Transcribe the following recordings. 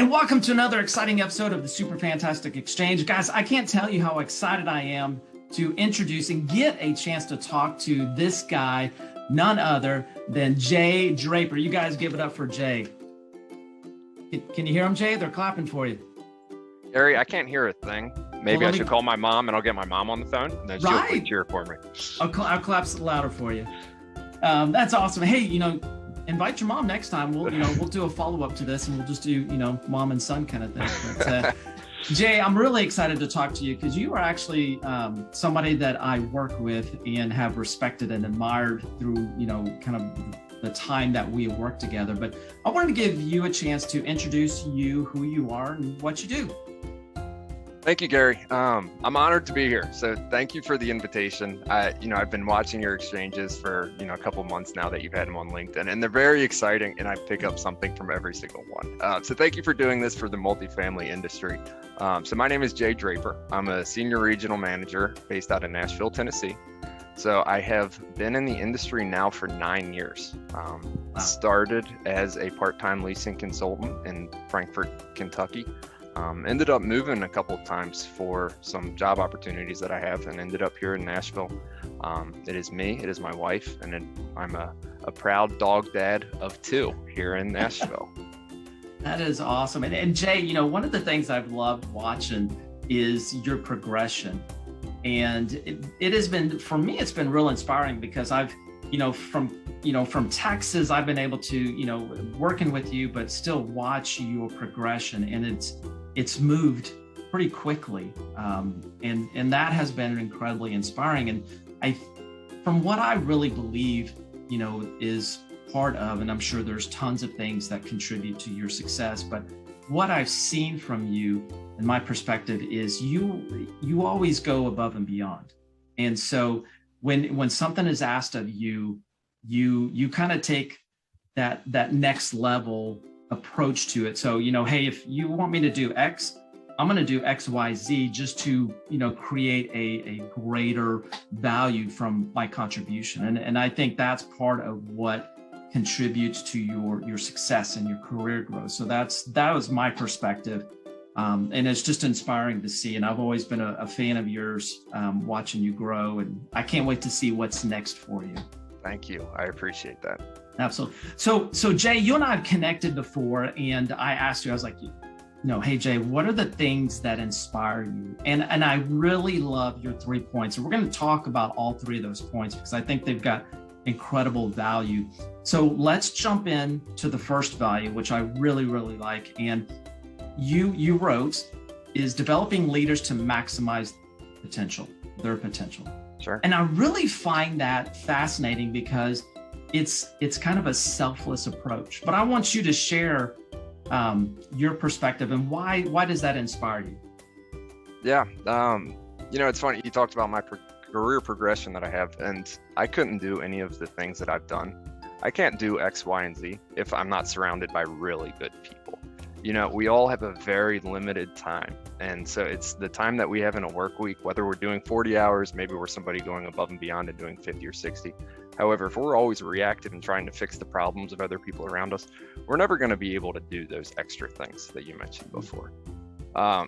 And welcome to another exciting episode of the Super Fantastic Exchange. Guys, I can't tell you how excited I am to introduce and get a chance to talk to this guy, none other than Jay Draper. You guys give it up for Jay. Can you hear him, Jay? They're clapping for you. Gary, I can't hear a thing. Maybe I should call my mom and I'll get my mom on the phone and then she'll cheer for me. I'll clap louder for you. That's awesome. Hey, invite your mom next time. We'll do a follow-up to this and we'll just do, mom and son kind of thing. But, Jay, I'm really excited to talk to you because you are actually somebody that I work with and have respected and admired through, kind of the time that we have worked together. But I wanted to give you a chance to introduce you, who you are, and what you do. Thank you, Gary. I'm honored to be here. So thank you for the invitation. I've been watching your exchanges for, a couple months now that you've had them on LinkedIn, and they're very exciting, and I pick up something from every single one. So thank you for doing this for the multifamily industry. So my name is Jay Draper. I'm a senior regional manager based out of Nashville, Tennessee. So I have been in the industry now for 9 years. Started as a part-time leasing consultant in Frankfort, Kentucky. Ended up moving a couple of times for some job opportunities that I have and ended up here in Nashville. It is me, it is my wife, and I'm a proud dog dad of 2 here in Nashville. That is awesome. And Jay, one of the things I've loved watching is your progression. And it has been, for me, it's been real inspiring because I've, from Texas, I've been able to, working with you, but still watch your progression, and it's moved pretty quickly. And that has been incredibly inspiring. And from what I really believe, is part of, and I'm sure there's tons of things that contribute to your success, but what I've seen from you, in my perspective, is you always go above and beyond. And so when something is asked of you, you kind of take that next level approach to it. So, hey, if you want me to do X, I'm going to do X, Y, Z just to, create a greater value from my contribution. And I think that's part of what contributes to your success and your career growth. So that was my perspective. And it's just inspiring to see. And I've always been a fan of yours, watching you grow. And I can't wait to see what's next for you. Thank you. I appreciate that. Absolutely. So Jay, you and I have connected before, and I asked you, I was like, hey, Jay, what are the things that inspire you? And I really love your 3 points. And we're going to talk about all 3 of those points because I think they've got incredible value. So let's jump in to the first value, which I really, really like. And you wrote is developing leaders to maximize their potential. Sure. And I really find that fascinating because it's kind of a selfless approach. But I want you to share your perspective and why does that inspire you? Yeah. It's funny. You talked about my career progression that I have, and I couldn't do any of the things that I've done. I can't do X, Y, and Z if I'm not surrounded by really good people. We all have a very limited time. And so it's the time that we have in a work week, whether we're doing 40 hours, maybe we're somebody going above and beyond and doing 50 or 60. However, if we're always reactive and trying to fix the problems of other people around us, we're never going to be able to do those extra things that you mentioned before.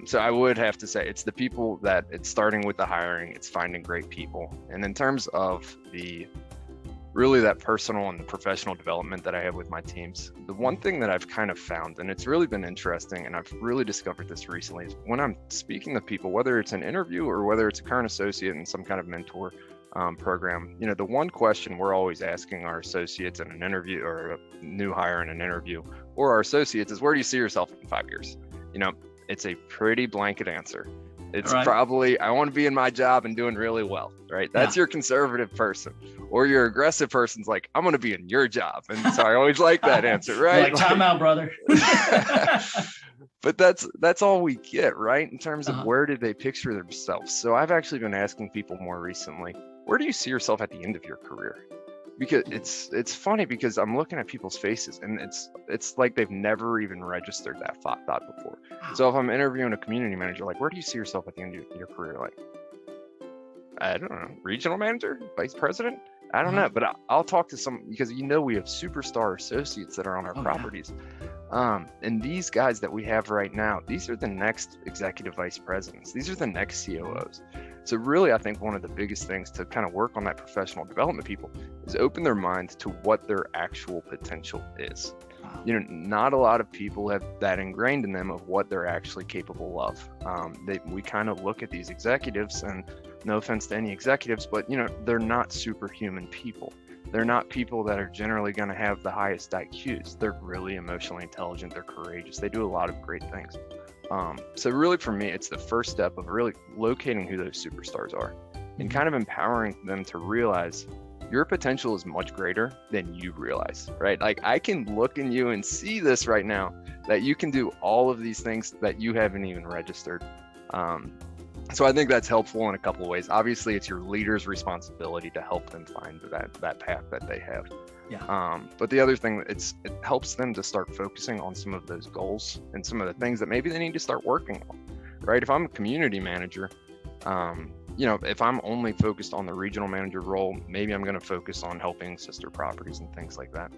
So I would have to say it's the people that it's starting with the hiring, it's finding great people. And in terms of really that personal and the professional development that I have with my teams, the one thing that I've kind of found, and it's really been interesting, and I've really discovered this recently, is when I'm speaking to people, whether it's an interview or whether it's a current associate in some kind of mentor program, the one question we're always asking our associates in an interview or a new hire in an interview or our associates is, where do you see yourself in 5 years? It's a pretty blanket answer. It's right. Probably, I want to be in my job and doing really well, right? That's your conservative person. Or your aggressive person's like, I'm going to be in your job. And so I always like that answer, right? Like, time out, brother. But that's all we get, right? In terms of where did they picture themselves? So I've actually been asking people more recently, where do you see yourself at the end of your career? Because it's funny because I'm looking at people's faces and it's like they've never even registered that thought before. Wow. So if I'm interviewing a community manager, like, where do you see yourself at the end of your career? Like, I don't know, regional manager, vice president? I don't know, but I'll talk to some, because we have superstar associates that are on our properties. And these guys that we have right now, these are the next executive vice presidents. These are the next COOs. So really, I think one of the biggest things to kind of work on that professional development people is open their minds to what their actual potential is. Not a lot of people have that ingrained in them of what they're actually capable of. We kind of look at these executives, and no offense to any executives, but they're not superhuman people. They're not people that are generally going to have the highest IQs. They're really emotionally intelligent. They're courageous. They do a lot of great things. So really for me, it's the first step of really locating who those superstars are and kind of empowering them to realize your potential is much greater than you realize, right? Like, I can look in you and see this right now, that you can do all of these things that you haven't even registered. So I think that's helpful in a couple of ways. Obviously, it's your leader's responsibility to help them find that path that they have. But the other thing, it helps them to start focusing on some of those goals and some of the things that maybe they need to start working on, right? If I'm a community manager, if I'm only focused on the regional manager role, maybe I'm going to focus on helping sister properties and things like that.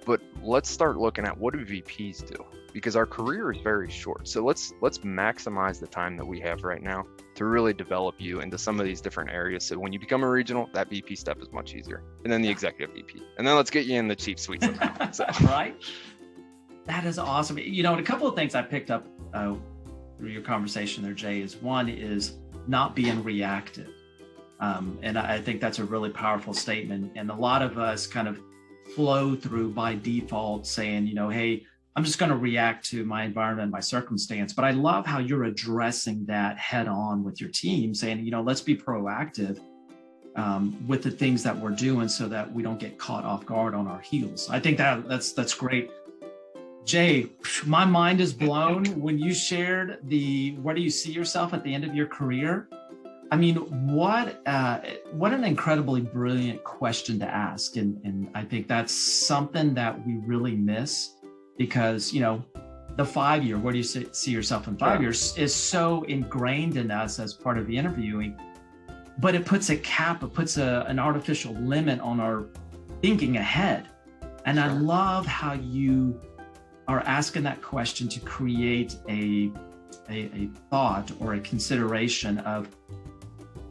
But let's start looking at, what do VPs do? Because our career is very short. So let's maximize the time that we have right now to really develop you into some of these different areas. So when you become a regional, that VP step is much easier. And then the executive VP. And then let's get you in the chief suite somehow. So. Right? That is awesome. A couple of things I picked up through your conversation there, Jay, is one is not being reactive. And I think that's a really powerful statement. And a lot of us kind of flow through by default saying, hey, I'm just going to react to my environment, my circumstance. But I love how you're addressing that head on with your team, saying, let's be proactive with the things that we're doing so that we don't get caught off guard on our heels. I think that's great. Jay, my mind is blown when you shared where do you see yourself at the end of your career? I mean, what an incredibly brilliant question to ask. And I think that's something that we really miss, because, the 5 year, where do you see yourself in 5 years, is so ingrained in us as part of the interviewing, but it puts a cap, it puts an artificial limit on our thinking ahead. And I love how you are asking that question to create a thought or a consideration of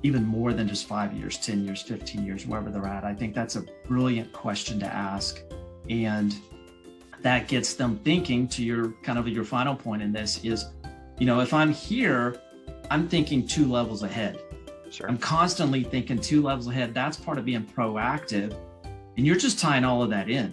even more than just 5 years, 10 years, 15 years, wherever they're at. I think that's a brilliant question to ask. And that gets them thinking, to your final point in this is, if I'm here, I'm thinking 2 levels ahead. Sure. I'm constantly thinking 2 levels ahead. That's part of being proactive. And you're just tying all of that in.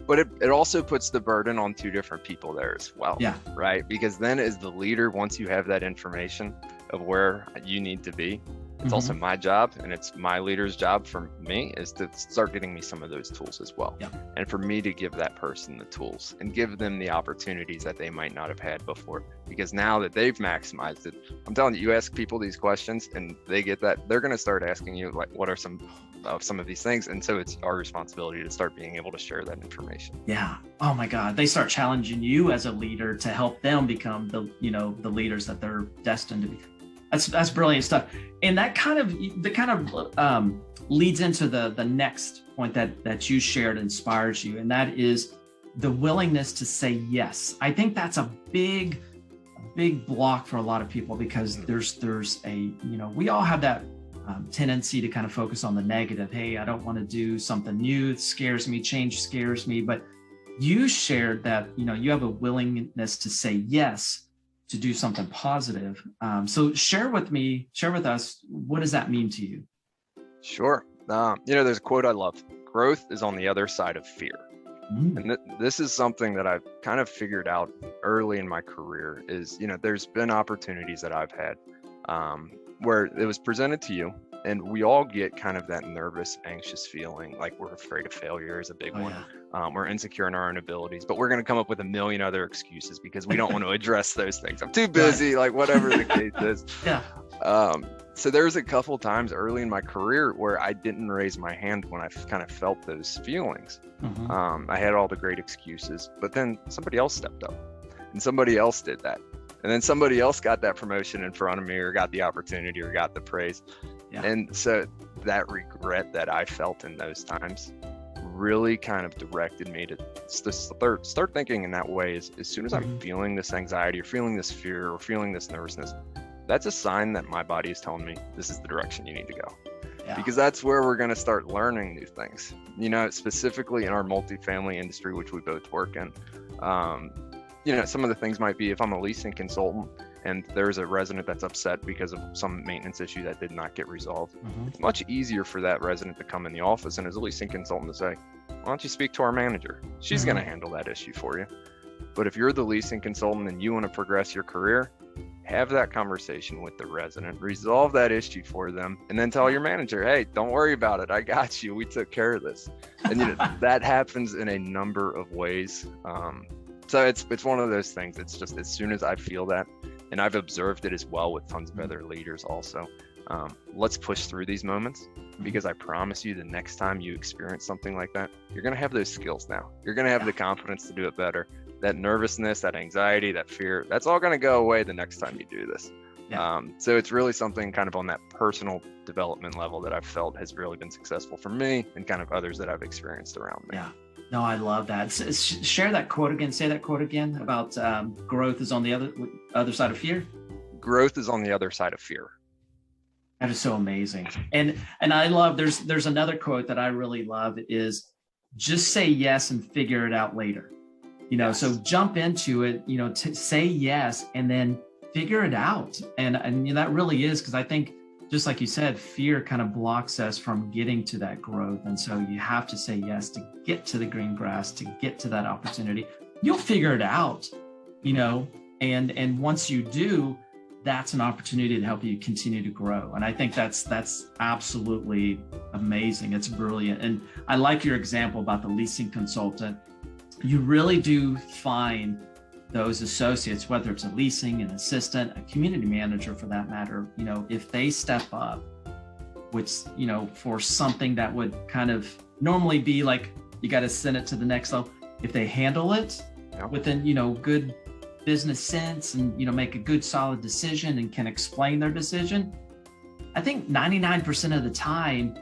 But it also puts the burden on 2 different people there as well. Yeah. Right? Because then as the leader, once you have that information of where you need to be, it's also my job, and it's my leader's job for me, is to start getting me some of those tools as well. Yeah. And for me to give that person the tools and give them the opportunities that they might not have had before. Because now that they've maximized it, I'm telling you, you ask people these questions and they get that, they're going to start asking you, like, what are some of these things? And so it's our responsibility to start being able to share that information. Yeah. Oh my God. They start challenging you as a leader to help them become the leaders that they're destined to become. That's brilliant stuff. And that kind of leads into the next point that you shared, inspires you, and that is the willingness to say yes. I think that's a big block for a lot of people, because there's we all have that tendency to kind of focus on the negative. Hey, I don't want to do something new. It scares me. Change scares me. But you shared that, you have a willingness to say yes to do something positive. So share with us, what does that mean to you? Sure. There's a quote I love. Growth is on the other side of fear. And this is something that I've kind of figured out early in my career is, there's been opportunities that I've had where it was presented to you, and we all get kind of that nervous, anxious feeling, like we're afraid of failure is a big one. Yeah. We're insecure in our own abilities, but we're going to come up with a million other excuses because we don't want to address those things. I'm too busy, like whatever the case is. Yeah. So there's a couple times early in my career where I didn't raise my hand when I kind of felt those feelings. I had all the great excuses, but then somebody else stepped up and somebody else did that. And then somebody else got that promotion in front of me, or got the opportunity, or got the praise. And so that regret that I felt in those times really kind of directed me to start thinking in that way. As soon as I'm feeling this anxiety or feeling this fear or feeling this nervousness, that's a sign that my body is telling me this is the direction you need to go. Because that's where we're going to start learning new things. You know, specifically in our multifamily industry, which we both work in, you know, some of the things might be if I'm a leasing consultant and there's a resident that's upset because of some maintenance issue that did not get resolved, it's much easier for that resident to come in the office and as a leasing consultant to say, why don't you speak to our manager? She's going to handle that issue for you. But if you're the leasing consultant and you want to progress your career, have that conversation with the resident, resolve that issue for them, and then tell your manager, hey, don't worry about it. I got you. We took care of this. And you know, that happens in a number of ways. So it's one of those things. It's just as soon as I feel that, and I've observed it as well with tons of other leaders also, let's push through these moments, because I promise you the next time you experience something like that, you're going to have those skills now. You're going to have the confidence to do it better. That nervousness, that anxiety, that fear, that's all going to go away the next time you do this. So it's really something kind of on that personal development level that I've felt has really been successful for me and kind of others that I've experienced around me. Yeah. No, I love that. Share that quote again. Say that quote again about growth is on the other side of fear. Growth is on the other side of fear. That is so amazing. And I love, there's another quote that I really love is just say yes and figure it out later. You know, so jump into it, you know, to say yes and then figure it out. And you know, that really is, because I think, just like you said, fear kind of blocks us from getting to that growth. And so you have to say yes to get to the green grass, to get to that opportunity. You'll figure it out, you know, and once you do, that's an opportunity to help you continue to grow. And I think that's absolutely amazing. It's brilliant. And I like your example about the leasing consultant. You really do find those associates, whether it's a leasing, an assistant, a community manager for that matter, you know, if they step up, which, you know, for something that would kind of normally be like, you got to send it to the next level. If they handle it within, you know, good business sense and, you know, make a good solid decision and can explain their decision, I think 99% of the time,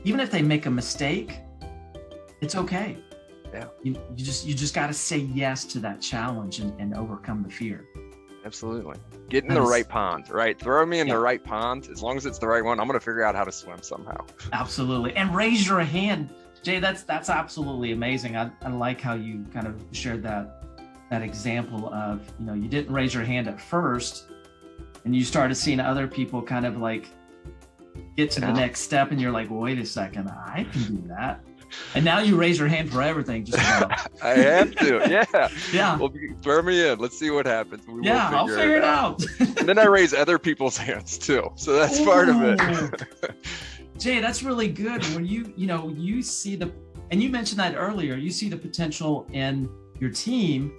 even if they make a mistake, it's okay. You just got to say yes to that challenge and overcome the fear. Absolutely. Get in the right pond, right? Throw me in the right pond. As long as it's the right one, I'm going to figure out how to swim somehow. Absolutely. And raise your hand. Jay, that's absolutely amazing. I like how you kind of shared that example of, you know, you didn't raise your hand at first and you started seeing other people kind of like get to the next step and you're like, well, wait a second, I can do that. And now you raise your hand for everything, just about. I have to, yeah. Well, throw me in. Let's see what happens. I'll figure it out. And then I raise other people's hands too, so that's part of it. Jay, that's really good. When you see and you mentioned that earlier, you see the potential in your team,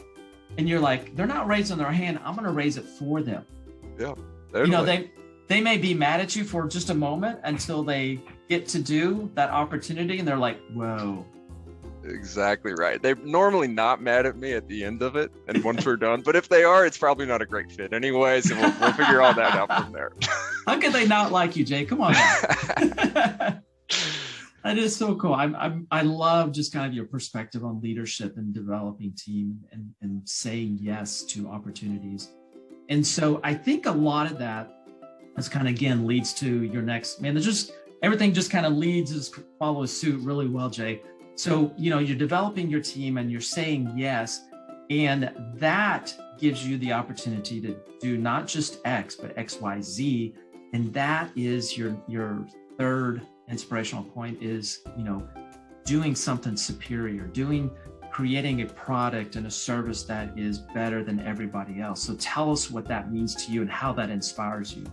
and you're like, they're not raising their hand. I'm going to raise it for them. Yeah, totally. You know, they may be mad at you for just a moment until they get to do that opportunity and they're like, whoa. Exactly right. They're normally not mad at me at the end of it and once we're done, but if they are, it's probably not a great fit anyway, so we'll figure all that out from there. How could they not like you, Jay? Come on. That is so cool. I love just kind of your perspective on leadership and developing team and saying yes to opportunities. And so I think a lot of that is kind of, again, leads to your next, man, there's just, everything just kind of follows suit really well, Jay. So, you know, you're developing your team and you're saying yes, and that gives you the opportunity to do not just X, but X, Y, Z. And that is your third inspirational point is, you know, doing something superior, creating a product and a service that is better than everybody else. So tell us what that means to you and how that inspires you.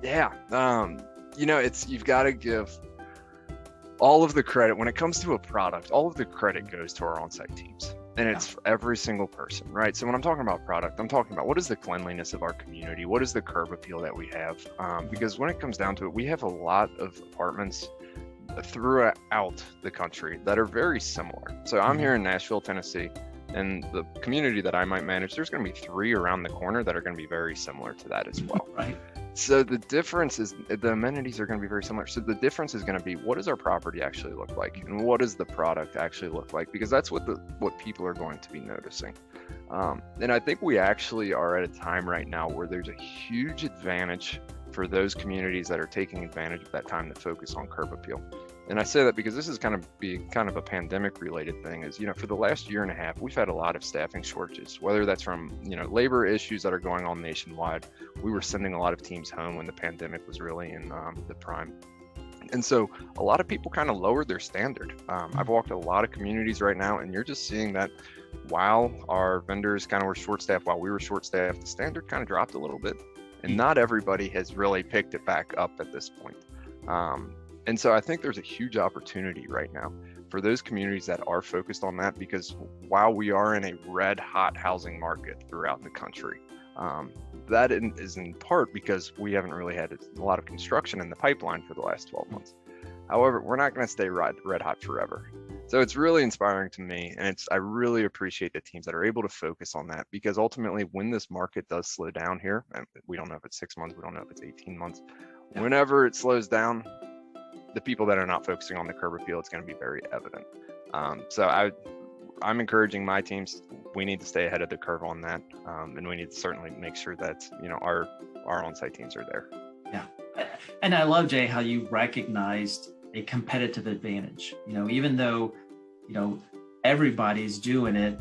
Yeah. You know, you've got to give all of the credit when it comes to a product. All of the credit goes to our on-site teams, and it's for every single person, right? So when I'm talking about product, I'm talking about what is the cleanliness of our community, what is the curb appeal that we have, because when it comes down to it, we have a lot of apartments throughout the country that are very similar. So I'm here in Nashville, Tennessee, and the community that I might manage, there's going to be 3 around the corner that are going to be very similar to that as well. Right. So the difference is the amenities are going to be very similar. So the difference is going to be, what does our property actually look like, and what does the product actually look like? Because that's what people are going to be noticing. And I think we actually are at a time right now where there's a huge advantage for those communities that are taking advantage of that time to focus on curb appeal. And I say that because this is kind of a pandemic related thing, is, for the last year and a half, we've had a lot of staffing shortages, whether that's from, labor issues that are going on nationwide. We were sending a lot of teams home when the pandemic was really in the prime. And so a lot of people kind of lowered their standard. I've walked a lot of communities right now, and you're just seeing that while our vendors kind of were short-staffed, while we were short-staffed, the standard kind of dropped a little bit. And not everybody has really picked it back up at this point. And so I think there's a huge opportunity right now for those communities that are focused on that, because while we are in a red hot housing market throughout the country, that is in part because we haven't really had a lot of construction in the pipeline for the last 12 months. However, we're not going to stay red hot forever. So it's really inspiring to me, and I really appreciate the teams that are able to focus on that, because ultimately when this market does slow down here, and we don't know if it's 6 months, we don't know if it's 18 months, whenever it slows down, the people that are not focusing on the curb appeal, it's going to be very evident. So I'm encouraging my teams, we need to stay ahead of the curve on that, and we need to certainly make sure that our on-site teams are there. Yeah, and I love, Jay, how you recognized a competitive advantage. Even though everybody's doing it,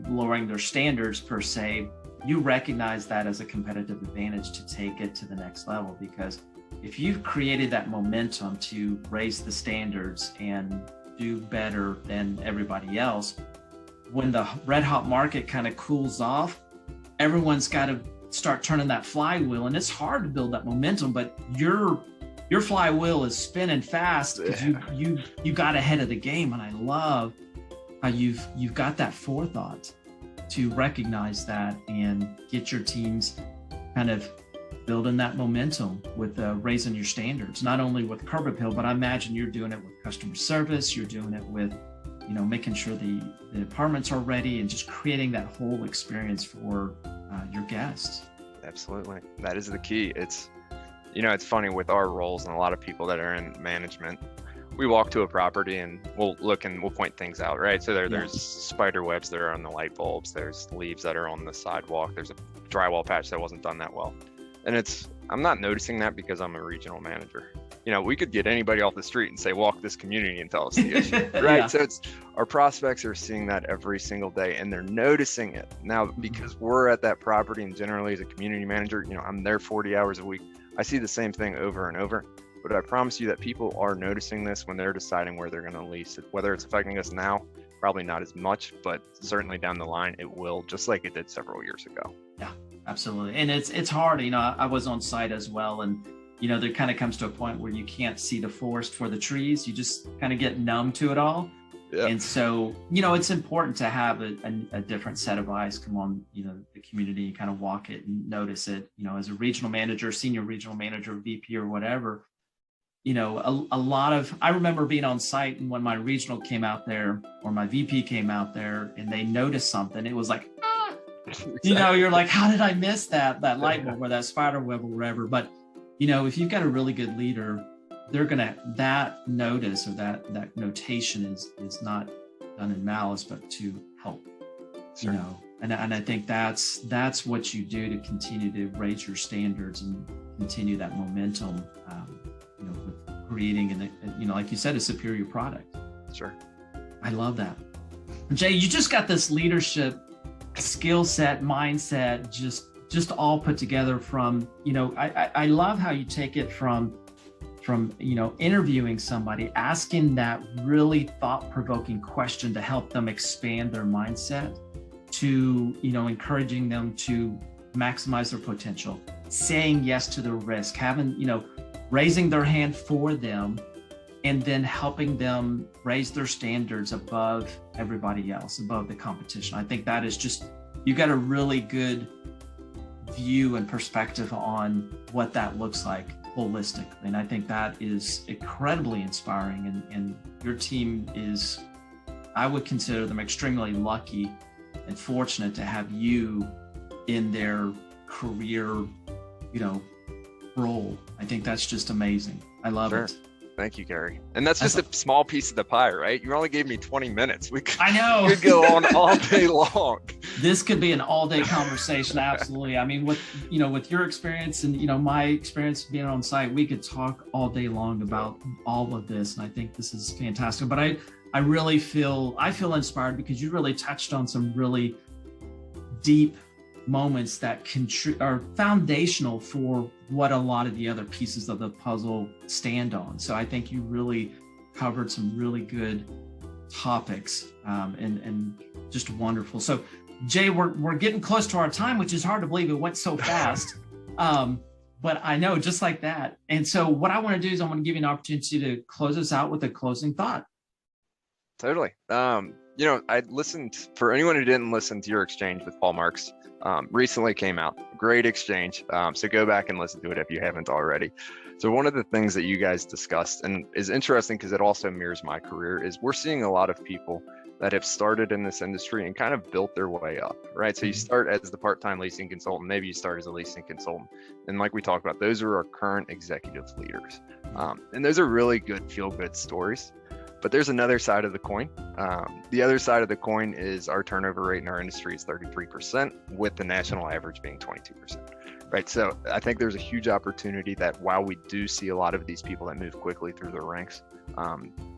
lowering their standards per se, you recognize that as a competitive advantage to take it to the next level, because if you've created that momentum to raise the standards and do better than everybody else, when the red hot market kind of cools off, everyone's got to start turning that flywheel, and it's hard to build that momentum, but your flywheel is spinning fast because you got ahead of the game. And I love how you've got that forethought to recognize that and get your teams kind of building that momentum with raising your standards, not only with curb appeal, but I imagine you're doing it with customer service, you're doing it with, making sure the apartments are ready and just creating that whole experience for your guests. Absolutely. That is the key. It's funny with our roles and a lot of people that are in management, we walk to a property and we'll look and we'll point things out, right? So there's spider webs that are on the light bulbs, there's leaves that are on the sidewalk, there's a drywall patch that wasn't done that well. And I'm not noticing that because I'm a regional manager. We could get anybody off the street and say, walk this community and tell us the issue, right? Yeah. So our prospects are seeing that every single day and they're noticing it. Now, because we're at that property and generally as a community manager, I'm there 40 hours a week. I see the same thing over and over, but I promise you that people are noticing this when they're deciding where they're going to lease it. Whether it's affecting us now, probably not as much, but certainly down the line, it will, just like it did several years ago. Yeah, absolutely. And it's hard, I was on site as well. And, there kind of comes to a point where you can't see the forest for the trees. You just kind of get numb to it all. Yeah. And so, it's important to have a different set of eyes come on, the community, kind of walk it and notice it, as a regional manager, senior regional manager, VP or whatever, a lot of, I remember being on site and when my regional came out there or my VP came out there and they noticed something, it was like, exactly. You're like, how did I miss that light bulb or that spider web or whatever? But, if you've got a really good leader, that notice or that notation is not done in malice, but to help, sure. And I think that's what you do to continue to raise your standards and continue that momentum, with creating and like you said, a superior product. Sure. I love that. Jay, you just got this leadership skill set, mindset, just all put together from, I love how you take it from interviewing somebody, asking that really thought-provoking question to help them expand their mindset, to, encouraging them to maximize their potential, saying yes to the risk, having, raising their hand for them, and then helping them raise their standards above everybody else, above the competition. I think that is just, you got a really good view and perspective on what that looks like holistically. And I think that is incredibly inspiring. And your team is, I would consider them extremely lucky and fortunate to have you in their career, role. I think that's just amazing. I love Sure. it. Thank you, Gary. And that's just a small piece of the pie, right? You only gave me 20 minutes. I know. We could go on all day long. This could be an all-day conversation. Absolutely. I mean, with your experience and my experience being on site, we could talk all day long about all of this. And I think this is fantastic. But I really feel inspired because you really touched on some really deep moments that are foundational for what a lot of the other pieces of the puzzle stand on. So I think you really covered some really good topics, and just wonderful. So Jay, we're getting close to our time, which is hard to believe. It went so fast. But I know, just like that. And so what I want to do is I want to give you an opportunity to close us out with a closing thought. Totally. I listened, for anyone who didn't listen to your exchange with Paul Marks, recently came out. Great exchange. So go back and listen to it if you haven't already. So one of the things that you guys discussed, and is interesting because it also mirrors my career, is we're seeing a lot of people that have started in this industry and kind of built their way up, right? So you start as the part-time leasing consultant, maybe you start as a leasing consultant. And like we talked about, those are our current executive leaders. And those are really good, feel-good stories. But there's another side of the coin. The other side of the coin is our turnover rate in our industry is 33%, with the national average being 22%, right? So I think there's a huge opportunity that while we do see a lot of these people that move quickly through the ranks,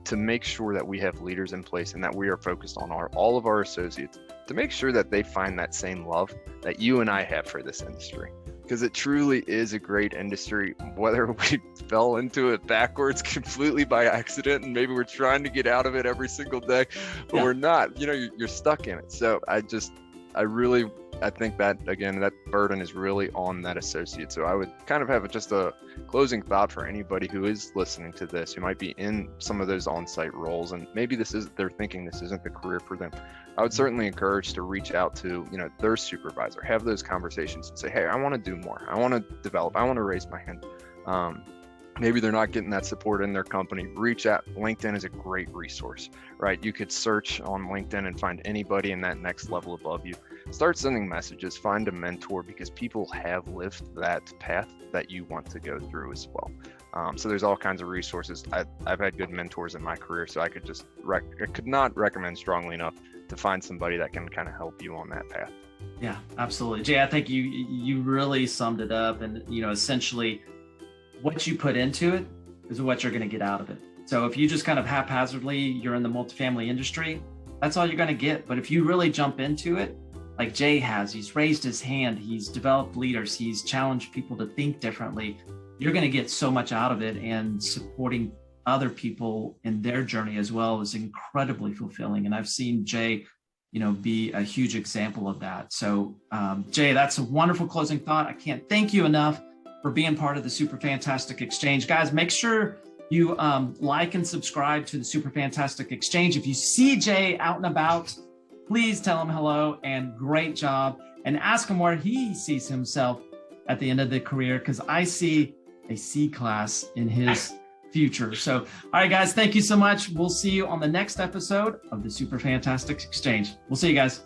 to make sure that we have leaders in place and that we are focused on all of our associates to make sure that they find that same love that you and I have for this industry. Because it truly is a great industry, whether we fell into it backwards completely by accident and maybe we're trying to get out of it every single day, but we're not, you're stuck in it. So I think that, again, that burden is really on that associate. So I would kind of have just a closing thought for anybody who is listening to this, who might be in some of those on-site roles, and maybe they're thinking this isn't the career for them. I would certainly encourage to reach out to, their supervisor, have those conversations and say, hey, I want to do more. I want to develop. I want to raise my hand. Maybe they're not getting that support in their company. Reach out. LinkedIn is a great resource, right? You could search on LinkedIn and find anybody in that next level above you. Start sending messages, find a mentor, because people have lived that path that you want to go through as well. So there's all kinds of resources. I've had good mentors in my career, so I could not recommend strongly enough to find somebody that can kind of help you on that path. Yeah, absolutely. Jay, I think you really summed it up, and essentially what you put into it is what you're going to get out of it. So if you just kind of haphazardly, you're in the multifamily industry, that's all you're going to get. But if you really jump into it, like Jay has, he's raised his hand, he's developed leaders, he's challenged people to think differently, you're going to get so much out of it. And supporting other people in their journey as well is incredibly fulfilling. And I've seen Jay, be a huge example of that. So Jay, that's a wonderful closing thought. I can't thank you enough for being part of the Super Fantastic Exchange. Guys, make sure you like and subscribe to the Super Fantastic Exchange. If you see Jay out and about, please tell him hello and great job, and ask him where he sees himself at the end of the career, because I see a C-class in his future. So, all right, guys, thank you so much. We'll see you on the next episode of the Super Fantastic Exchange. We'll see you guys.